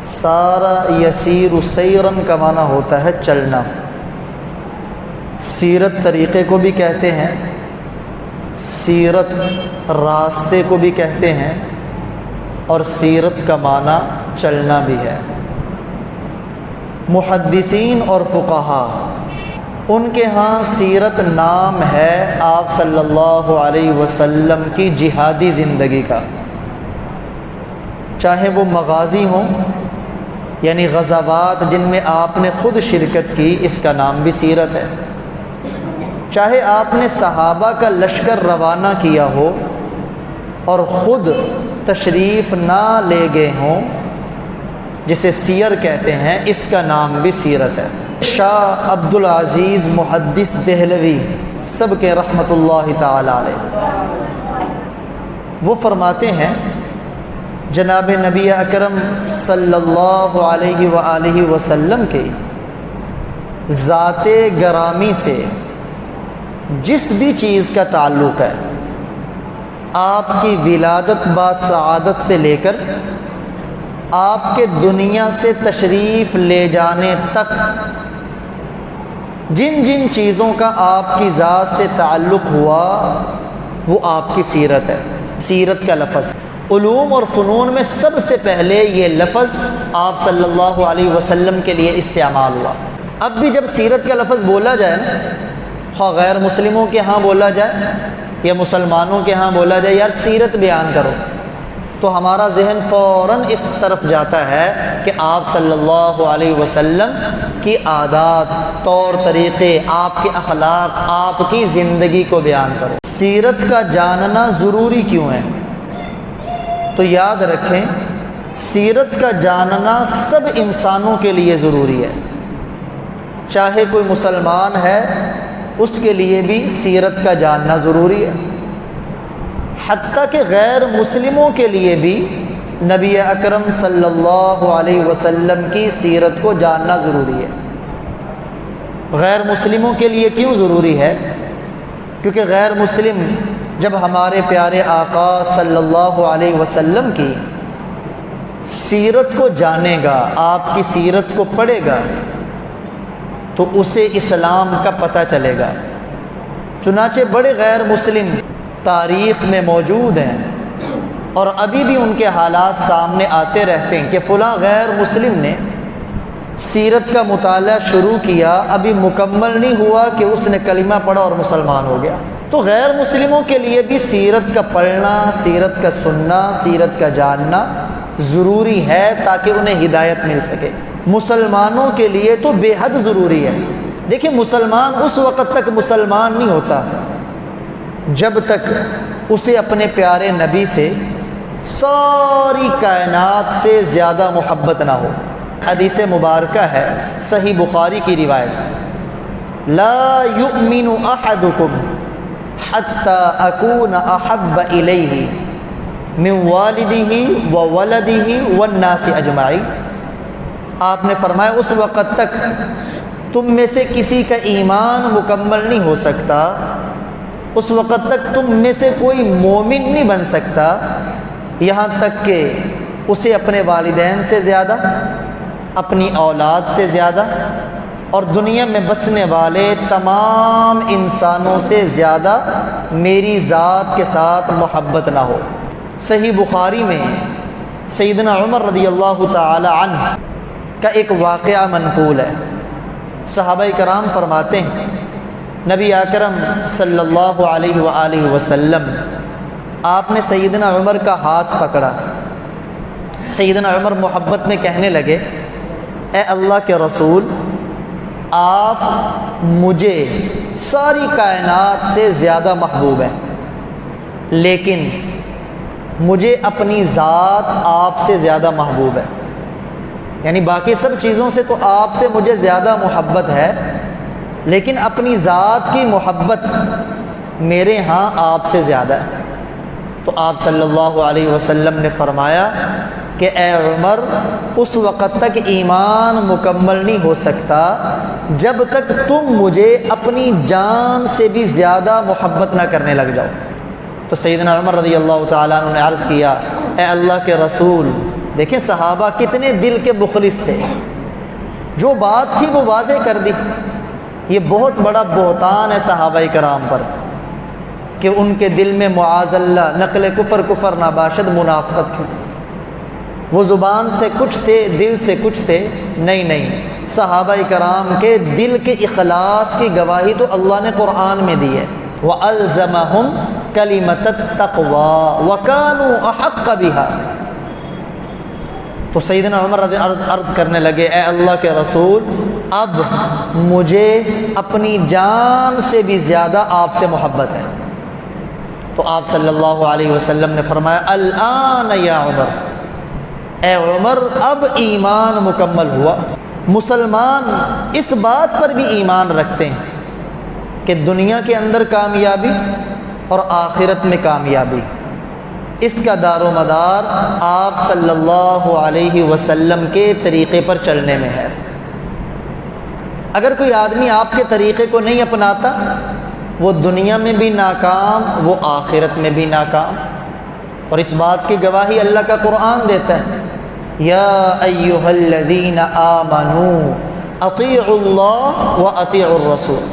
سارا یسیر سیرن کا معنی ہوتا ہے چلنا. سیرت طریقے کو بھی کہتے ہیں، سیرت راستے کو بھی کہتے ہیں، اور سیرت کا معنی چلنا بھی ہے. محدثین اور فقہا ان کے ہاں سیرت نام ہے آپ صلی اللہ علیہ وسلم کی جہادی زندگی کا. چاہے وہ مغازی ہوں یعنی غزوات جن میں آپ نے خود شرکت کی، اس کا نام بھی سیرت ہے. چاہے آپ نے صحابہ کا لشکر روانہ کیا ہو اور خود تشریف نہ لے گئے ہوں، جسے سیر کہتے ہیں، اس کا نام بھی سیرت ہے. شاہ عبد العزیز محدث دہلوی سب کے رحمت اللہ تعالی علیہ، وہ فرماتے ہیں جناب نبی اکرم صلی اللہ علیہ وآلہ وسلم کے ذات گرامی سے جس بھی چیز کا تعلق ہے، آپ کی ولادت بعد سعادت سے لے کر آپ کے دنیا سے تشریف لے جانے تک، جن جن چیزوں کا آپ کی ذات سے تعلق ہوا وہ آپ کی سیرت ہے. سیرت کا لفظ علوم اور فنون میں سب سے پہلے یہ لفظ آپ صلی اللہ علیہ وسلم کے لیے استعمال ہوا. اب بھی جب سیرت کا لفظ بولا جائے نا، خواہ غیر مسلموں کے ہاں بولا جائے یا مسلمانوں کے ہاں بولا جائے، یار سیرت بیان کرو، تو ہمارا ذہن فوراً اس طرف جاتا ہے کہ آپ صلی اللہ علیہ وسلم کی عادات، طور طریقے، آپ کے اخلاق، آپ کی زندگی کو بیان کرو. سیرت کا جاننا ضروری کیوں ہے؟ تو یاد رکھیں، سیرت کا جاننا سب انسانوں کے لیے ضروری ہے. چاہے کوئی مسلمان ہے اس کے لیے بھی سیرت کا جاننا ضروری ہے، حتیٰ کہ غیر مسلموں کے لیے بھی نبی اکرم صلی اللہ علیہ وسلم کی سیرت کو جاننا ضروری ہے. غیر مسلموں کے لیے کیوں ضروری ہے؟ کیونکہ غیر مسلم جب ہمارے پیارے آقا صلی اللہ علیہ وسلم کی سیرت کو جانے گا، آپ کی سیرت کو پڑھے گا، تو اسے اسلام کا پتہ چلے گا. چنانچہ بڑے غیر مسلم تاریخ میں موجود ہیں اور ابھی بھی ان کے حالات سامنے آتے رہتے ہیں کہ فلاں غیر مسلم نے سیرت کا مطالعہ شروع کیا، ابھی مکمل نہیں ہوا کہ اس نے کلمہ پڑھا اور مسلمان ہو گیا. تو غیر مسلموں کے لیے بھی سیرت کا پڑھنا، سیرت کا سننا، سیرت کا جاننا ضروری ہے تاکہ انہیں ہدایت مل سکے. مسلمانوں کے لیے تو بے حد ضروری ہے. دیکھیں، مسلمان اس وقت تک مسلمان نہیں ہوتا جب تک اسے اپنے پیارے نبی سے ساری کائنات سے زیادہ محبت نہ ہو. حدیث مبارکہ ہے، صحیح بخاری کی روایت، لا یؤمن احدکم حتی اکون احب الیہ من والدہ وولدہ والناس اجمعین. آپ نے فرمایا اس وقت تک تم میں سے کسی کا ایمان مکمل نہیں ہو سکتا، اس وقت تک تم میں سے کوئی مومن نہیں بن سکتا یہاں تک کہ اسے اپنے والدین سے زیادہ، اپنی اولاد سے زیادہ، اور دنیا میں بسنے والے تمام انسانوں سے زیادہ میری ذات کے ساتھ محبت نہ ہو. صحیح بخاری میں سیدنا عمر رضی اللہ تعالی عنہ کا ایک واقعہ منقول ہے. صحابہ کرام فرماتے ہیں نبی اکرم صلی اللہ علیہ وآلہ وسلم آپ نے سیدنا عمر کا ہاتھ پکڑا. سیدنا عمر محبت میں کہنے لگے، اے اللہ کے رسول، آپ مجھے ساری کائنات سے زیادہ محبوب ہیں، لیکن مجھے اپنی ذات آپ سے زیادہ محبوب ہے. یعنی باقی سب چیزوں سے تو آپ سے مجھے زیادہ محبت ہے، لیکن اپنی ذات کی محبت میرے ہاں آپ سے زیادہ ہے. تو آپ صلی اللہ علیہ وسلم نے فرمایا کہ اے عمر، اس وقت تک ایمان مکمل نہیں ہو سکتا جب تک تم مجھے اپنی جان سے بھی زیادہ محبت نہ کرنے لگ جاؤ. تو سیدنا عمر رضی اللہ تعالیٰ عنہ نے عرض کیا، اے اللہ کے رسول، دیکھیں صحابہ کتنے دل کے مخلص تھے، جو بات تھی وہ واضح کر دی۔ یہ بہت بڑا بہتان ہے صحابہ کرام پر کہ ان کے دل میں معاذ اللہ نقل کفر ناباشد منافقت تھی۔ وہ زبان سے کچھ تھے، دل سے کچھ تھے، نہیں، صحابہ کرام کے دل کے اخلاص کی گواہی تو اللہ نے قرآن میں دی ہے۔ وَأَلْزَمَهُمْ كَلِمَةَ التَّقْوَى وَكَانُوا أَحَقَّ بِهَا۔ تو سیدنا عمر عرض کرنے لگے، اے اللہ کے رسول، اب مجھے اپنی جان سے بھی زیادہ آپ سے محبت ہے۔ تو آپ صلی اللہ علیہ وسلم نے فرمایا، الآن یا عمر، اے عمر اب ایمان مکمل ہوا۔ مسلمان اس بات پر بھی ایمان رکھتے ہیں کہ دنیا کے اندر کامیابی اور آخرت میں کامیابی، اس کا دار و مدار آپ صلی اللہ علیہ وسلم کے طریقے پر چلنے میں ہے۔ اگر کوئی آدمی آپ کے طریقے کو نہیں اپناتا، وہ دنیا میں بھی ناکام، وہ آخرت میں بھی ناکام۔ اور اس بات کی گواہی اللہ کا قرآن دیتا ہے، یا ایھا الذین آمنوا اطیعوا اللہ واطیعوا الرسول،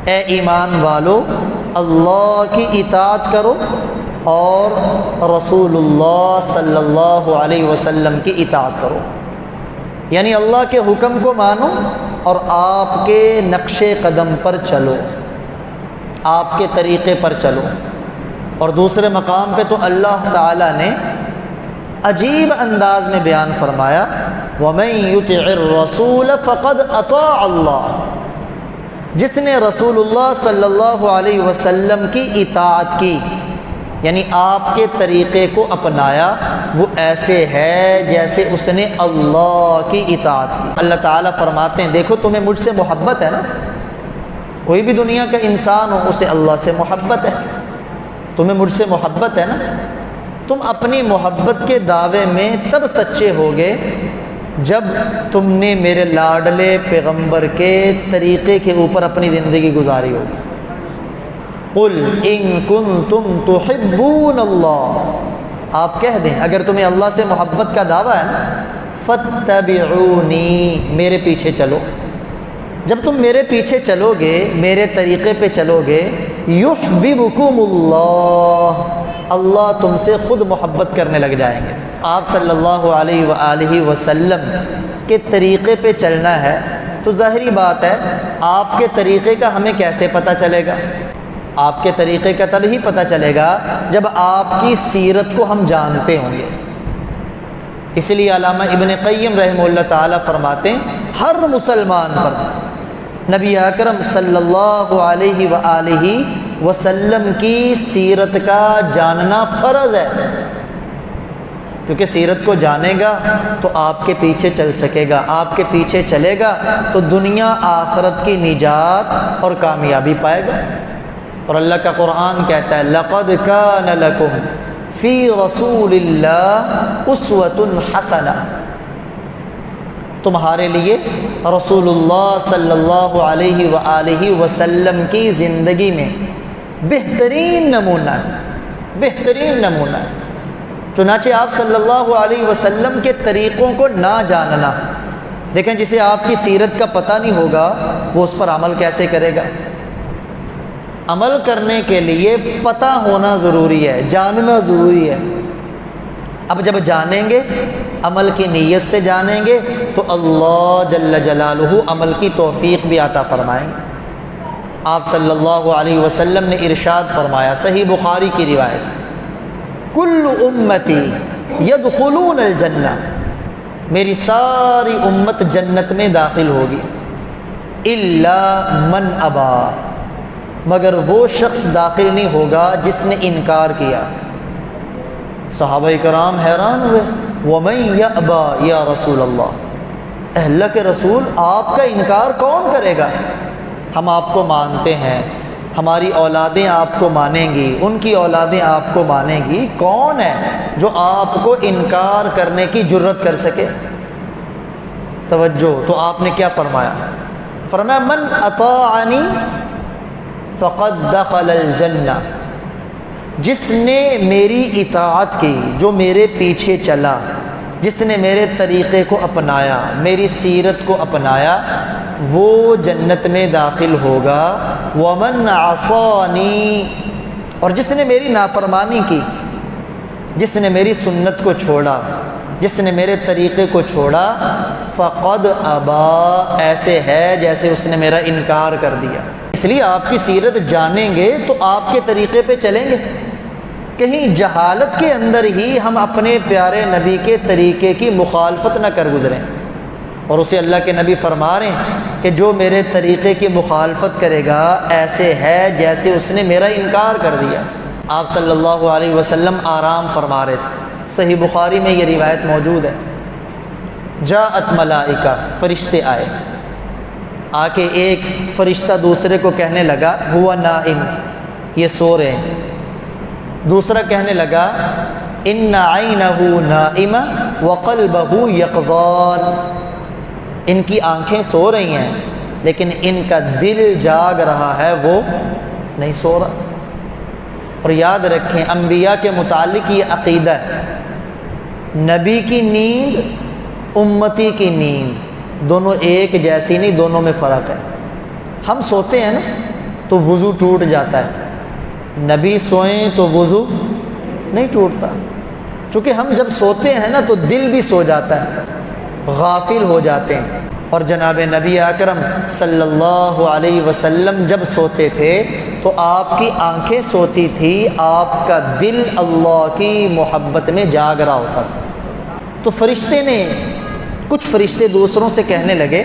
اے ایمان والو اللہ کی اطاعت کرو اور رسول اللہ صلی اللہ علیہ وسلم کی اطاعت کرو، یعنی اللہ کے حکم کو مانو اور آپ کے نقش قدم پر چلو، آپ کے طریقے پر چلو۔ اور دوسرے مقام پہ تو اللہ تعالیٰ نے عجیب انداز میں بیان فرمایا، وَمَن يُطِعِ الرَّسُولَ فَقَدْ أَطَاعَ اللَّهَ، جس نے رسول اللہ صلی اللہ علیہ وسلم کی اطاعت کی، یعنی آپ کے طریقے کو اپنایا، وہ ایسے ہے جیسے اس نے اللہ کی اطاعت کی۔ اللہ تعالیٰ فرماتے ہیں، دیکھو تمہیں مجھ سے محبت ہے نا، کوئی بھی دنیا کا انسان ہو اسے اللہ سے محبت ہے، تمہیں مجھ سے محبت ہے نا، تم اپنی محبت کے دعوے میں تب سچے ہوگے جب تم نے میرے لاڈلے پیغمبر کے طریقے کے اوپر اپنی زندگی گزاری ہوگی۔ قُلْ إِن كُنتُمْ تُحِبُّونَ اللَّهَ، آپ کہہ دیں اگر تمہیں اللہ سے محبت کا دعویٰ ہے نا، فَاتَّبِعُونِي، میرے پیچھے چلو۔ جب تم میرے پیچھے چلو گے، میرے طریقے پہ چلو گے، يُحْبِبُكُمُ اللَّهُ، اللہ تم سے خود محبت کرنے لگ جائیں گے۔ آپ صلی اللہ علیہ وآلہ وسلم کے طریقے پہ چلنا ہے تو ظاہری بات ہے آپ کے طریقے کا ہمیں کیسے پتہ چلے گا؟ آپ کے طریقے کا تب ہی پتہ چلے گا جب آپ کی سیرت کو ہم جانتے ہوں گے۔ اس لیے علامہ ابن قیم رحمہ اللہ تعالیٰ فرماتے ہیں، ہر مسلمان پر نبی اکرم صلی اللہ علیہ وآلہ وسلم کی سیرت کا جاننا فرض ہے، کیونکہ سیرت کو جانے گا تو آپ کے پیچھے چل سکے گا، آپ کے پیچھے چلے گا تو دنیا آخرت کی نجات اور کامیابی پائے گا۔ اور اللہ کا قرآن کہتا ہے، لَقَدْ كَانَ لَكُمْ فِي رَسُولِ اللَّهِ أُسْوَةٌ حَسَنَةٌ، تمہارے لیے رسول اللہ صلی اللہ علیہ وآلہ وسلم کی زندگی میں بہترین نمونہ، بہترین نمونہ۔ چنانچہ آپ صلی اللہ علیہ وسلم کے طریقوں کو نہ جاننا، دیکھیں جسے آپ کی سیرت کا پتہ نہیں ہوگا وہ اس پر عمل کیسے کرے گا؟ عمل کرنے کے لیے پتہ ہونا ضروری ہے، جاننا ضروری ہے۔ اب جب جانیں گے، عمل کی نیت سے جانیں گے تو اللہ جل جلالہ عمل کی توفیق بھی عطا فرمائیں گے۔ آپ صلی اللہ علیہ وسلم نے ارشاد فرمایا، صحیح بخاری کی روایت، کل امتی یدخلون الجنہ، میری ساری امت جنت میں داخل ہوگی، الا من ابا، مگر وہ شخص داخل نہیں ہوگا جس نے انکار کیا۔ صحابہ کرام حیران ہوئے، وَمَن يَأْبَى یا رسول اللہ، اے اللہ کے رسول آپ کا انکار کون کرے گا؟ ہم آپ کو مانتے ہیں، ہماری اولادیں آپ کو مانیں گی، ان کی اولادیں آپ کو مانیں گی، کون ہے جو آپ کو انکار کرنے کی جرت کر سکے؟ توجہ، تو آپ نے کیا فرمایا؟ فرمایا من اطاعنی فقد دخل الجنہ، جس نے میری اطاعت کی، جو میرے پیچھے چلا، جس نے میرے طریقے کو اپنایا، میری سیرت کو اپنایا، وہ جنت میں داخل ہوگا۔ ومن عصانی، اور جس نے میری نافرمانی کی، جس نے میری سنت کو چھوڑا، جس نے میرے طریقے کو چھوڑا، فقد ابا، ایسے ہے جیسے اس نے میرا انکار کر دیا۔ اس لیے آپ کی سیرت جانیں گے تو آپ کے طریقے پہ چلیں گے۔ کہیں جہالت کے اندر ہی ہم اپنے پیارے نبی کے طریقے کی مخالفت نہ کر گزریں، اور اسے اللہ کے نبی فرما رہے ہیں کہ جو میرے طریقے کی مخالفت کرے گا ایسے ہے جیسے اس نے میرا انکار کر دیا۔ آپ صلی اللہ علیہ وسلم آرام فرما رہے تھے، صحیح بخاری میں یہ روایت موجود ہے۔ جاءت ملائکہ، فرشتے آئے، آ کے ایک فرشتہ دوسرے کو کہنے لگا ہوا نائم، یہ سو رہے ہیں۔ دوسرا کہنے لگا ان عینہ نائمہ وقلبہ یقظان، ان کی آنکھیں سو رہی ہیں لیکن ان کا دل جاگ رہا ہے، وہ نہیں سو رہا۔ اور یاد رکھیں انبیاء کے متعلق یہ عقیدہ ہے، نبی کی نیند امتی کی نیند دونوں ایک جیسی نہیں، دونوں میں فرق ہے۔ ہم سوتے ہیں نا تو وضو ٹوٹ جاتا ہے، نبی سوئیں تو وضو نہیں ٹوٹتا، چونکہ ہم جب سوتے ہیں نا تو دل بھی سو جاتا ہے، غافل ہو جاتے ہیں۔ اور جناب نبی اکرم صلی اللہ علیہ وسلم جب سوتے تھے تو آپ کی آنکھیں سوتی تھی، آپ کا دل اللہ کی محبت میں جاگ رہا ہوتا تھا۔ تو فرشتے نے، کچھ فرشتے دوسروں سے کہنے لگے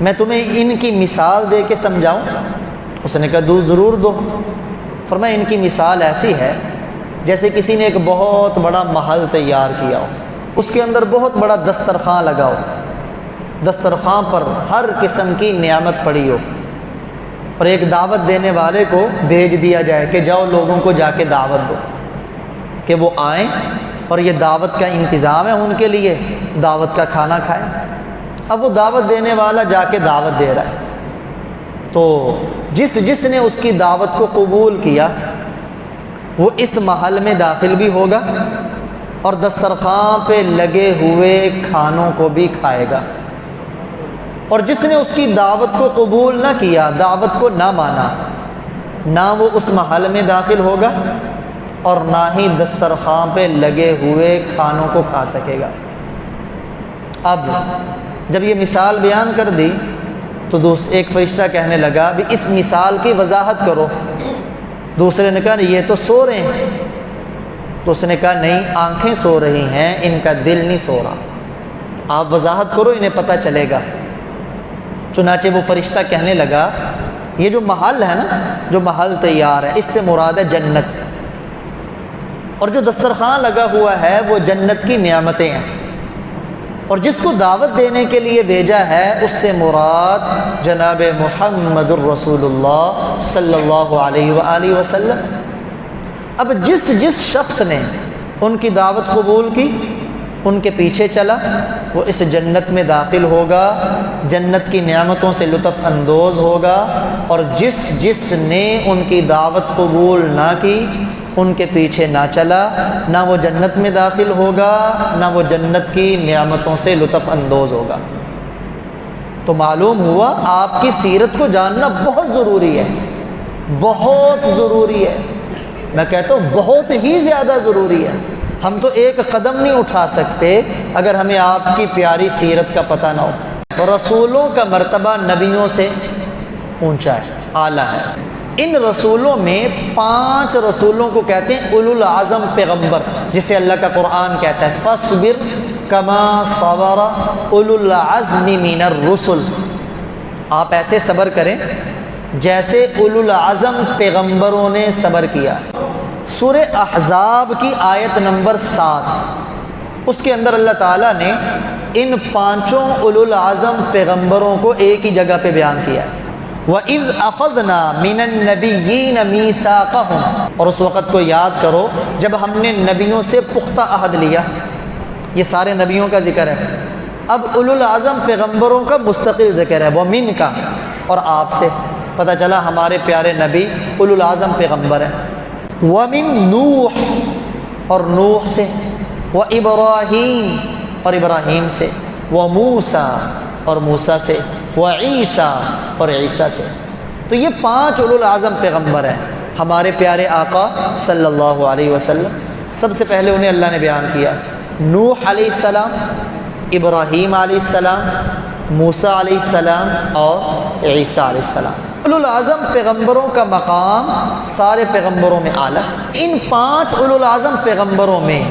میں تمہیں ان کی مثال دے کے سمجھاؤں؟ اس نے کہا دو، ضرور دو۔ فرمایا ان کی مثال ایسی ہے جیسے کسی نے ایک بہت بڑا محل تیار کیا ہو، اس کے اندر بہت بڑا دسترخوان لگا ہو، دسترخوان پر ہر قسم کی نعمت پڑی ہو، اور ایک دعوت دینے والے کو بھیج دیا جائے کہ جاؤ لوگوں کو جا کے دعوت دو، کہ وہ آئیں اور یہ دعوت کا انتظام ہے ان کے لیے، دعوت کا کھانا کھائیں۔ اب وہ دعوت دینے والا جا کے دعوت دے رہا ہے، تو جس نے اس کی دعوت کو قبول کیا وہ اس محل میں داخل بھی ہوگا اور دسترخوان پہ لگے ہوئے کھانوں کو بھی کھائے گا، اور جس نے اس کی دعوت کو قبول نہ کیا، دعوت کو نہ مانا، نہ وہ اس محل میں داخل ہوگا اور نہ ہی دسترخوان پہ لگے ہوئے کھانوں کو کھا سکے گا۔ اب جب یہ مثال بیان کر دی تو ایک فرشتہ کہنے لگا بھی اس مثال کی وضاحت کرو۔ دوسرے نے کہا یہ تو سو رہے ہیں، تو اس نے کہا نہیں، آنکھیں سو رہی ہیں، ان کا دل نہیں سو رہا، آپ وضاحت کرو انہیں پتہ چلے گا۔ چنانچہ وہ فرشتہ کہنے لگا یہ جو محل ہے نا، جو محل تیار ہے، اس سے مراد ہے جنت، اور جو دسترخوان لگا ہوا ہے وہ جنت کی نعمتیں ہیں، اور جس کو دعوت دینے کے لیے بھیجا ہے اس سے مراد جناب محمد الرسول اللہ صلی اللہ علیہ وآلہ وسلم۔ اب جس شخص نے ان کی دعوت قبول کی، ان کے پیچھے چلا، وہ اس جنت میں داخل ہوگا، جنت کی نعمتوں سے لطف اندوز ہوگا، اور جس نے ان کی دعوت قبول نہ کی، ان کے پیچھے نہ چلا، نہ وہ جنت میں داخل ہوگا، نہ وہ جنت کی نعمتوں سے لطف اندوز ہوگا۔ تو معلوم ہوا آپ کی سیرت کو جاننا بہت ضروری ہے، بہت ضروری ہے، میں کہتا ہوں بہت ہی زیادہ ضروری ہے۔ ہم تو ایک قدم نہیں اٹھا سکتے اگر ہمیں آپ کی پیاری سیرت کا پتہ نہ ہو۔ رسولوں کا مرتبہ نبیوں سے اونچا ہے، اعلیٰ ہے۔ ان رسولوں میں 5 رسولوں کو کہتے ہیں اولو العزم پیغمبر، جسے اللہ کا قرآن کہتا ہے فاصبر کما صبر اولو العزم من الرسل، آپ ایسے صبر کریں جیسے اولو العزم پیغمبروں نے صبر کیا۔ سورہ احزاب کی آیت نمبر 7، اس کے اندر اللہ تعالیٰ نے ان 5 اولو العزم پیغمبروں کو ایک ہی جگہ پہ بیان کیا ہے۔ وَإِذْ أَخَذْنَا مِنَ النَّبِيِّينَ مِيثَاقَهُمْ، اور اس وقت کو یاد کرو جب ہم نے نبیوں سے پختہ عہد لیا۔ یہ سارے نبیوں کا ذکر ہے، اب اولو العزم پیغمبروں کا مستقل ذکر ہے، وہ من کا، اور آپ سے پتہ چلا ہمارے پیارے نبی اولو العزم پیغمبر ہیں۔ وَمِن نوح، اور نوح سے، وَإِبْرَاهِيم، اور ابراہیم سے، وموسیٰ اور موسیٰ سے، وعیسیٰ اور عیسیٰ سے۔ تو یہ 5 اولو العزم پیغمبر ہیں ہمارے پیارے آقا صلی اللہ علیہ وسلم۔ سب سے پہلے انہیں اللہ نے بیان کیا، نوح علیہ السلام، ابراہیم علیہ السلام، موسیٰ علیہ السلام اور عیسیٰ علیہ السلام۔ اولو العزم پیغمبروں کا مقام سارے پیغمبروں میں اعلیٰ۔ ان 5 اولو العزم پیغمبروں میں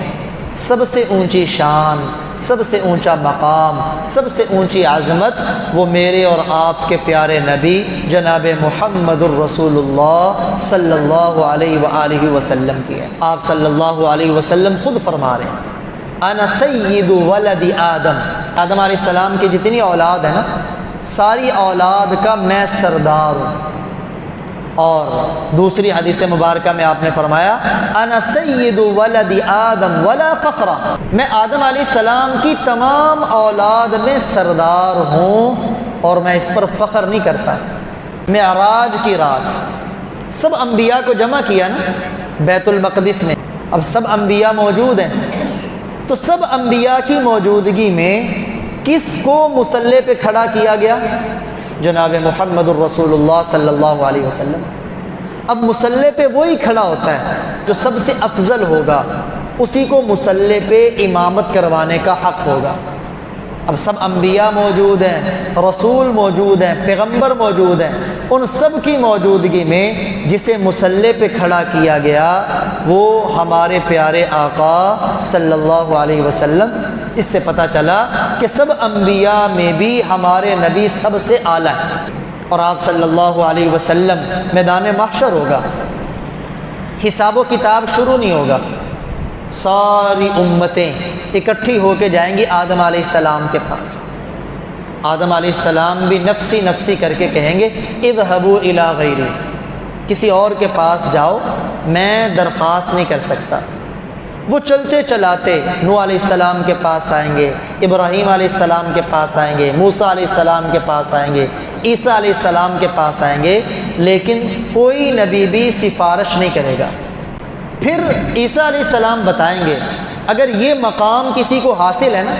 سب سے اونچی شان، سب سے اونچا مقام، سب سے اونچی عظمت وہ میرے اور آپ کے پیارے نبی جناب محمد الرسول اللہ صلی اللہ علیہ وآلہ وسلم کی ہے۔ آپ صلی اللہ علیہ وسلم خود فرما رہے ہیں، انا سید ولد آدم، آدم علیہ السلام کی جتنی اولاد ہے نا، ساری اولاد کا میں سردار ہوں۔ اور دوسری حدیث مبارکہ میں آپ نے فرمایا، انا سید ولد آدم ولا فخر، میں آدم علیہ السلام کی تمام اولاد میں سردار ہوں اور میں اس پر فخر نہیں کرتا۔ معراج کی رات سب انبیاء کو جمع کیا نا بیت المقدس میں، اب سب انبیاء موجود ہیں، تو سب انبیاء کی موجودگی میں کس کو مصلی پہ کھڑا کیا گیا؟ جناب محمد الرسول اللہ صلی اللہ علیہ وسلم۔ اب مصلی پہ وہی کھڑا ہوتا ہے جو سب سے افضل ہوگا، اسی کو مصلی پہ امامت کروانے کا حق ہوگا۔ اب سب انبیاء موجود ہیں، رسول موجود ہیں، پیغمبر موجود ہیں، ان سب کی موجودگی میں جسے مصلی پہ کھڑا کیا گیا وہ ہمارے پیارے آقا صلی اللہ علیہ وسلم۔ اس سے پتہ چلا کہ سب انبیاء میں بھی ہمارے نبی سب سے اعلیٰ ہیں، اور آپ صلی اللہ علیہ وسلم میدان محشر ہوگا، حساب و کتاب شروع نہیں ہوگا، ساری امتیں اکٹھی ہو کے جائیں گی آدم علیہ السلام کے پاس۔ آدم علیہ السلام بھی نفسی نفسی کر کے کہیں گے، اذهبوا الی غیری، کسی اور کے پاس جاؤ، میں درخواست نہیں کر سکتا۔ وہ چلتے چلاتے نوح علیہ السلام کے پاس آئیں گے، ابراہیم علیہ السلام کے پاس آئیں گے، موسیٰ علیہ السلام کے پاس آئیں گے، عیسیٰ علیہ السلام کے پاس آئیں گے، لیکن کوئی نبی بھی سفارش نہیں کرے گا۔ پھر عیسیٰ علیہ السلام بتائیں گے، اگر یہ مقام کسی کو حاصل ہے نا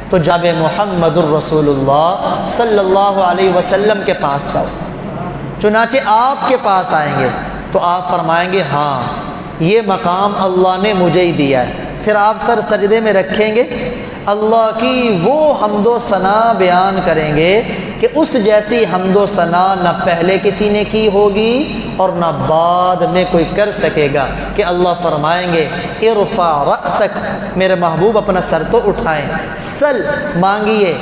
تو جناب محمد الرسول اللہ صلی اللہ علیہ وسلم کے پاس جاؤ۔ چنانچہ آپ کے پاس آئیں گے تو آپ فرمائیں گے، ہاں یہ مقام اللہ نے مجھے ہی دیا ہے۔ پھر آپ سر سجدے میں رکھیں گے، اللہ کی وہ حمد و ثنا بیان کریں گے کہ اس جیسی حمد و ثنا نہ پہلے کسی نے کی ہوگی اور نہ بعد میں کوئی کر سکے گا، کہ اللہ فرمائیں گے، ارفع رأسک، میرے محبوب اپنا سر تو اٹھائیں، سل مانگیے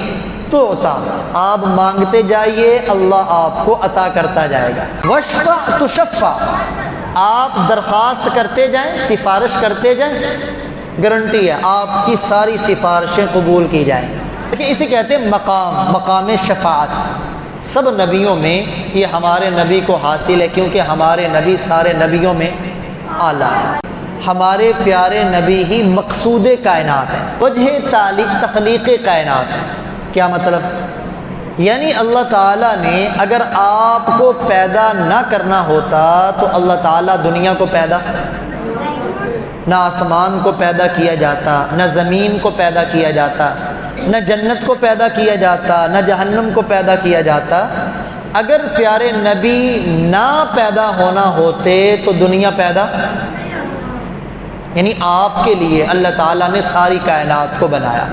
تو عطا، آپ مانگتے جائیے اللہ آپ کو عطا کرتا جائے گا، واشفع تشفع، آپ درخواست کرتے جائیں، سفارش کرتے جائیں، گارنٹی ہے آپ کی ساری سفارشیں قبول کی جائیں۔ لیکن اسے کہتے ہیں مقام شفاعت۔ سب نبیوں میں یہ ہمارے نبی کو حاصل ہے، کیونکہ ہمارے نبی سارے نبیوں میں اعلیٰ ہے۔ ہمارے پیارے نبی ہی مقصود کائنات ہیں، وجہ تخلیق کائنات ہے۔ کیا مطلب؟ یعنی اللہ تعالیٰ نے اگر آپ کو پیدا نہ کرنا ہوتا تو اللہ تعالیٰ دنیا کو پیدا، نہ آسمان کو پیدا کیا جاتا، نہ زمین کو پیدا کیا جاتا، نہ جنت کو پیدا کیا جاتا، نہ جہنم کو پیدا کیا جاتا۔ اگر پیارے نبی نہ پیدا ہونا ہوتے تو دنیا پیدا، یعنی آپ کے لیے اللہ تعالیٰ نے ساری کائنات کو بنایا۔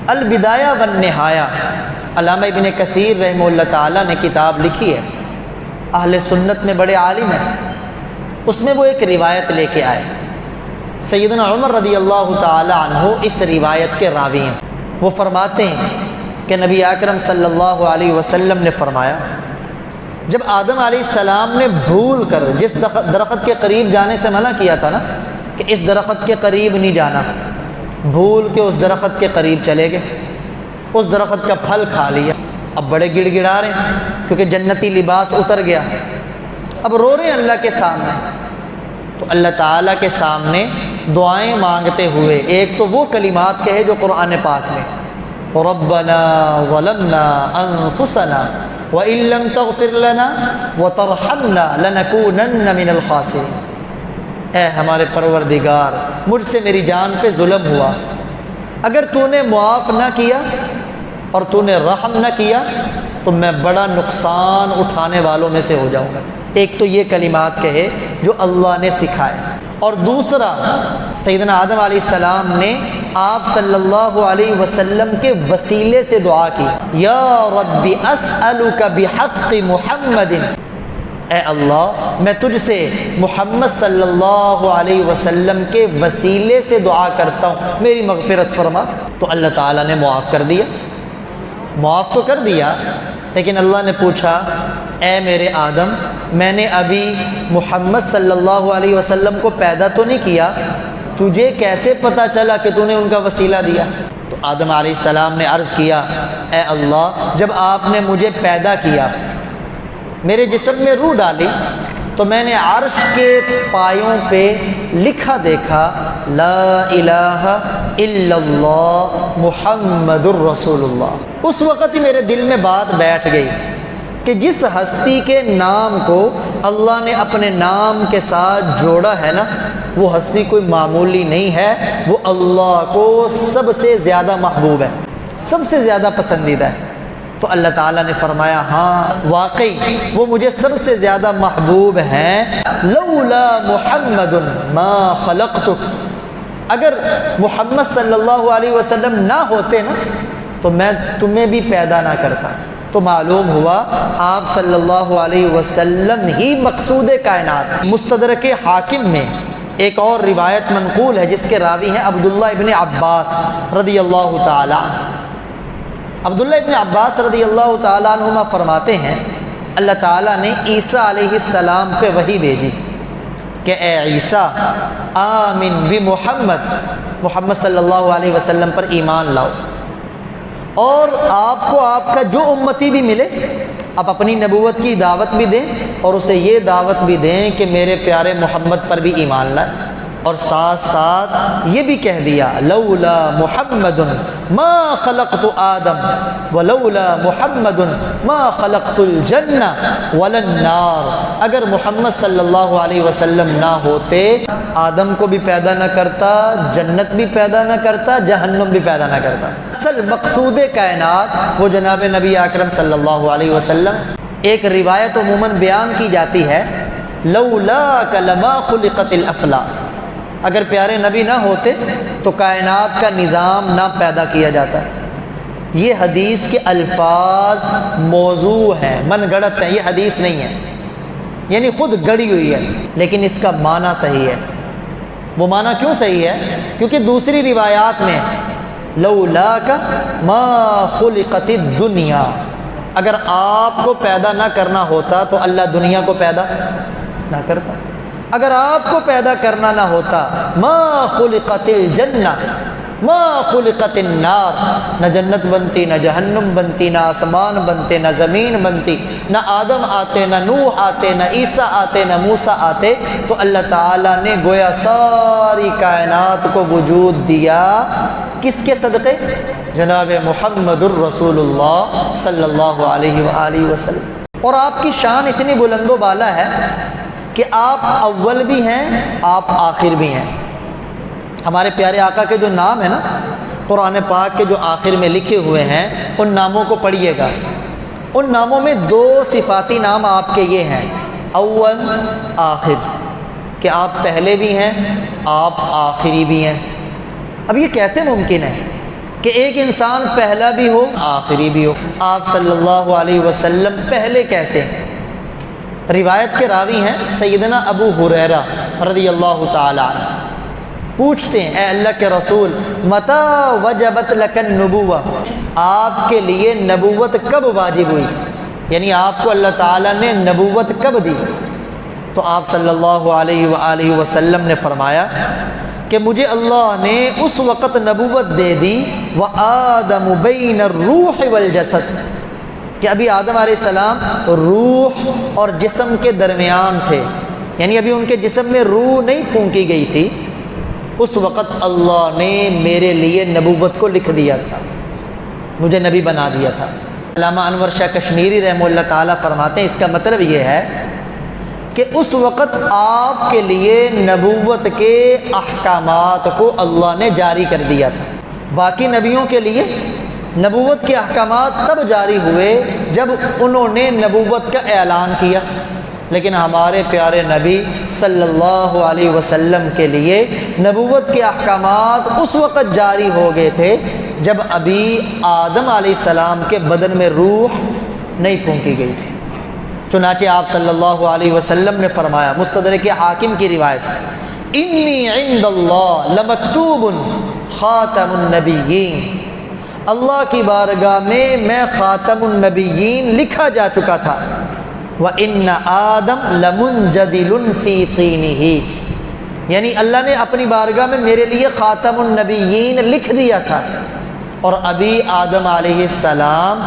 البدایہ والنہایہ، علامہ ابن کثیر رحمہ اللہ تعالیٰ نے کتاب لکھی ہے، اہل سنت میں بڑے عالم ہیں، اس میں وہ ایک روایت لے کے آئے۔ سیدنا عمر رضی اللہ تعالی عنہ اس روایت کے راوی ہیں۔ وہ فرماتے ہیں کہ نبی اکرم صلی اللہ علیہ وسلم نے فرمایا، جب آدم علیہ السلام نے بھول کر جس درخت کے قریب جانے سے منع کیا تھا نا کہ اس درخت کے قریب نہیں جانا، بھول کے اس درخت کے قریب چلے گئے، اس درخت کا پھل کھا لیا، اب بڑے گڑ گڑا رہے ہیں کیونکہ جنتی لباس اتر گیا، اب رو رہے ہیں اللہ کے سامنے۔ تو اللہ تعالیٰ کے سامنے دعائیں مانگتے ہوئے ایک تو وہ کلمات کہے جو قرآن پاک میں، ربنا ظلمنا انفسنا وان لم تغفر لنا وترحمنا لنکونن من الخاسرین، اے ہمارے پروردگار مجھ سے میری جان پہ ظلم ہوا، اگر تو نے معاف نہ کیا اور تو نے رحم نہ کیا تو میں بڑا نقصان اٹھانے والوں میں سے ہو جاؤں گا۔ ایک تو یہ کلمات کہے جو اللہ نے سکھائے، اور دوسرا سیدنا آدم علیہ السلام نے آپ صلی اللہ علیہ وسلم کے وسیلے سے دعا کی، یا رب اسألک بحق محمد، اے اللہ میں تجھ سے محمد صلی اللہ علیہ وسلم کے وسیلے سے دعا کرتا ہوں میری مغفرت فرما۔ تو اللہ تعالیٰ نے معاف کر دیا، معاف تو کر دیا، لیکن اللہ نے پوچھا اے میرے آدم، میں نے ابھی محمد صلی اللہ علیہ وسلم کو پیدا تو نہیں کیا، تجھے کیسے پتہ چلا کہ تو نے ان کا وسیلہ دیا؟ تو آدم علیہ السلام نے عرض کیا اے اللہ، جب آپ نے مجھے پیدا کیا، میرے جسم میں روح ڈالی، تو میں نے عرش کے پایوں پہ لکھا دیکھا لا الہ الا اللہ محمد الرسول اللہ۔ اس وقت ہی میرے دل میں بات بیٹھ گئی کہ جس ہستی کے نام کو اللہ نے اپنے نام کے ساتھ جوڑا ہے نا، وہ ہستی کوئی معمولی نہیں ہے، وہ اللہ کو سب سے زیادہ محبوب ہے، سب سے زیادہ پسندیدہ ہے۔ تو اللہ تعالیٰ نے فرمایا ہاں واقعی وہ مجھے سب سے زیادہ محبوب ہیں، لولا محمد ما خلقتک، اگر محمد صلی اللہ علیہ وسلم نہ ہوتے نا تو میں تمہیں بھی پیدا نہ کرتا۔ تو معلوم ہوا آپ صلی اللہ علیہ وسلم ہی مقصود کائنات۔ مستدرک حاکم میں ایک اور روایت منقول ہے جس کے راوی ہیں عبداللہ ابن عباس رضی اللہ تعالی عنہ۔ عبداللہ ابن عباس رضی اللہ تعالیٰ عنہما فرماتے ہیں اللہ تعالیٰ نے عیسیٰ علیہ السلام پہ وحی بھیجی کہ اے عیسیٰ آمن بمحمد، محمد صلی اللہ علیہ وسلم پر ایمان لاؤ، اور آپ کو آپ کا جو امتی بھی ملے آپ اپنی نبوت کی دعوت بھی دیں اور اسے یہ دعوت بھی دیں کہ میرے پیارے محمد پر بھی ایمان لائے، اور ساتھ ساتھ یہ بھی کہہ دیا لولا محمد ما خلقت آدم ولولا محمد ما خلقت الجنہ ولا النار، اگر محمد صلی اللہ علیہ وسلم نہ ہوتے آدم کو بھی پیدا نہ کرتا، جنت بھی پیدا نہ کرتا، جہنم بھی پیدا نہ کرتا۔ اصل مقصود کائنات وہ جناب نبی اکرم صلی اللہ علیہ وسلم۔ ایک روایت عموماً بیان کی جاتی ہے لولاک لما خلقت الافلاک، اگر پیارے نبی نہ ہوتے تو کائنات کا نظام نہ پیدا کیا جاتا۔ یہ حدیث کے الفاظ موضوع ہیں، من گڑت ہیں، یہ حدیث نہیں ہے، یعنی خود گڑی ہوئی ہے، لیکن اس کا معنی صحیح ہے۔ وہ معنی کیوں صحیح ہے؟ کیونکہ دوسری روایات میں لولاک ما خلقت الدنیا، اگر آپ کو پیدا نہ کرنا ہوتا تو اللہ دنیا کو پیدا نہ کرتا، اگر آپ کو پیدا کرنا نہ ہوتا ما خلقت الجنہ ما خلقت النار، نہ جنت بنتی، نہ جہنم بنتی، نہ آسمان بنتے، نہ زمین بنتی، نہ آدم آتے، نہ نوح آتے، نہ عیسیٰ آتے، نہ موسیٰ آتے۔ تو اللہ تعالیٰ نے گویا ساری کائنات کو وجود دیا کس کے صدقے؟ جناب محمد الرسول اللہ صلی اللہ علیہ وآلہ وسلم۔ اور آپ کی شان اتنی بلند و بالا ہے کہ آپ اول بھی ہیں، آپ آخر بھی ہیں۔ ہمارے پیارے آقا کے جو نام ہیں نا قرآن پاک کے جو آخر میں لکھے ہوئے ہیں، ان ناموں کو پڑھیے گا۔ ان ناموں میں دو صفاتی نام آپ کے یہ ہیں، اول آخر، کہ آپ پہلے بھی ہیں، آپ آخری بھی ہیں۔ اب یہ کیسے ممکن ہے کہ ایک انسان پہلا بھی ہو آخری بھی ہو؟ آپ صلی اللہ علیہ وسلم پہلے کیسے؟ روایت کے راوی ہیں سیدنا ابو ہریرہ رضی اللہ تعالی عنہ، پوچھتے ہیں اے اللہ کے رسول متی وجبت لک النبوہ، آپ کے لیے نبوت کب واجب ہوئی، یعنی آپ کو اللہ تعالیٰ نے نبوت کب دی؟ تو آپ صلی اللہ علیہ وآلہ وسلم نے فرمایا کہ مجھے اللہ نے اس وقت نبوت دے دی وآدم بین الروح والجسد، کہ ابھی آدم علیہ السلام روح اور جسم کے درمیان تھے، یعنی ابھی ان کے جسم میں روح نہیں پھونکی گئی تھی، اس وقت اللہ نے میرے لیے نبوت کو لکھ دیا تھا، مجھے نبی بنا دیا تھا۔ علامہ انور شاہ کشمیری رحمہ اللہ تعالیٰ فرماتے ہیں اس کا مطلب یہ ہے کہ اس وقت آپ کے لیے نبوت کے احکامات کو اللہ نے جاری کر دیا تھا، باقی نبیوں کے لیے نبوت کے احکامات تب جاری ہوئے جب انہوں نے نبوت کا اعلان کیا، لیکن ہمارے پیارے نبی صلی اللہ علیہ وسلم کے لیے نبوت کے احکامات اس وقت جاری ہو گئے تھے جب ابھی آدم علیہ السلام کے بدن میں روح نہیں پھونکی گئی تھی۔ چنانچہ آپ صلی اللہ علیہ وسلم نے فرمایا، مستدرک حاکم کی روایت، انی عند اللہ لمکتوب خاتم النبیین، اللہ کی بارگاہ میں خاتم النبیین لکھا جا چکا تھا۔ وَإِنَّ آدَمَ لَمُنْجَدِلٌ فِي طِينِهِ، یعنی اللہ نے اپنی بارگاہ میں میرے لیے خاتم النبیین لکھ دیا تھا، اور ابھی آدم علیہ السلام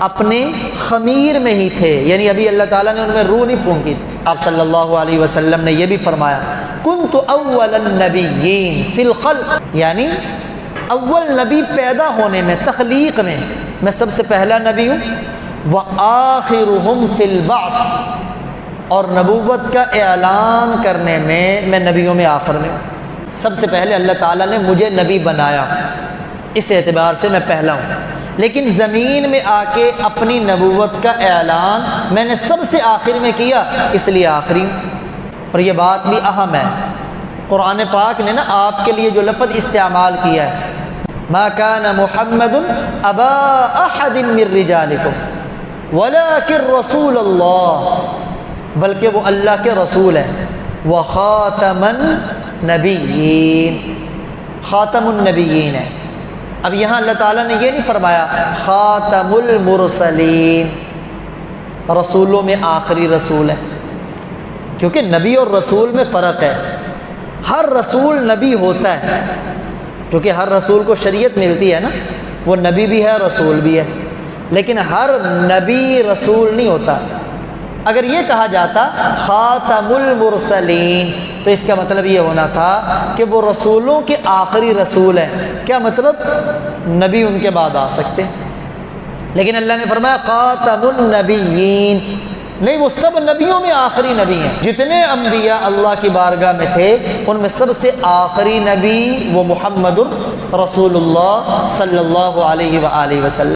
اپنے خمیر میں ہی تھے، یعنی ابھی اللہ تعالیٰ نے ان میں روح نہیں پھونکی تھی۔ آپ صلی اللہ علیہ وسلم نے یہ بھی فرمایا، كُنْتُ أَوَّلَ النَّبِيِّينَ فِي الْخَلْقِ، یعنی اول نبی پیدا ہونے میں، تخلیق میں میں سب سے پہلا نبی ہوں۔ وَآخِرُهُمْ فِي الْبَعْثِ، اور نبوت کا اعلان کرنے میں نبیوں میں آخر میں ہوں۔ سب سے پہلے اللہ تعالیٰ نے مجھے نبی بنایا، اس اعتبار سے میں پہلا ہوں، لیکن زمین میں آ کے اپنی نبوت کا اعلان میں نے سب سے آخر میں کیا، اس لیے آخری ہوں۔ اور یہ بات بھی اہم ہے، قرآن پاک نے نا آپ کے لیے جو لفظ استعمال کیا ہے، ما کان محمد ابا احد من رجالکم ولکن رسول اللہ، بلکہ وہ اللہ کے رسول ہیں، وخاتم النبیین، خاتم النبیین ہے۔ اب یہاں اللہ تعالیٰ نے یہ نہیں فرمایا خاتم المرسلین، رسولوں میں آخری رسول ہے، کیونکہ نبی اور رسول میں فرق ہے۔ ہر رسول نبی ہوتا ہے، کیونکہ ہر رسول کو شریعت ملتی ہے نا، وہ نبی بھی ہے رسول بھی ہے، لیکن ہر نبی رسول نہیں ہوتا۔ اگر یہ کہا جاتا خاتم المرسلین تو اس کا مطلب یہ ہونا تھا کہ وہ رسولوں کے آخری رسول ہیں، کیا مطلب؟ نبی ان کے بعد آ سکتے، لیکن اللہ نے فرمایا خاتم النبیین، نہیں، وہ سب نبیوں میں آخری نبی ہیں۔ جتنے انبیاء اللہ کی بارگاہ میں تھے ان میں سب سے آخری نبی وہ محمد رسول اللہ صلی اللہ علیہ وآلہ وسلم۔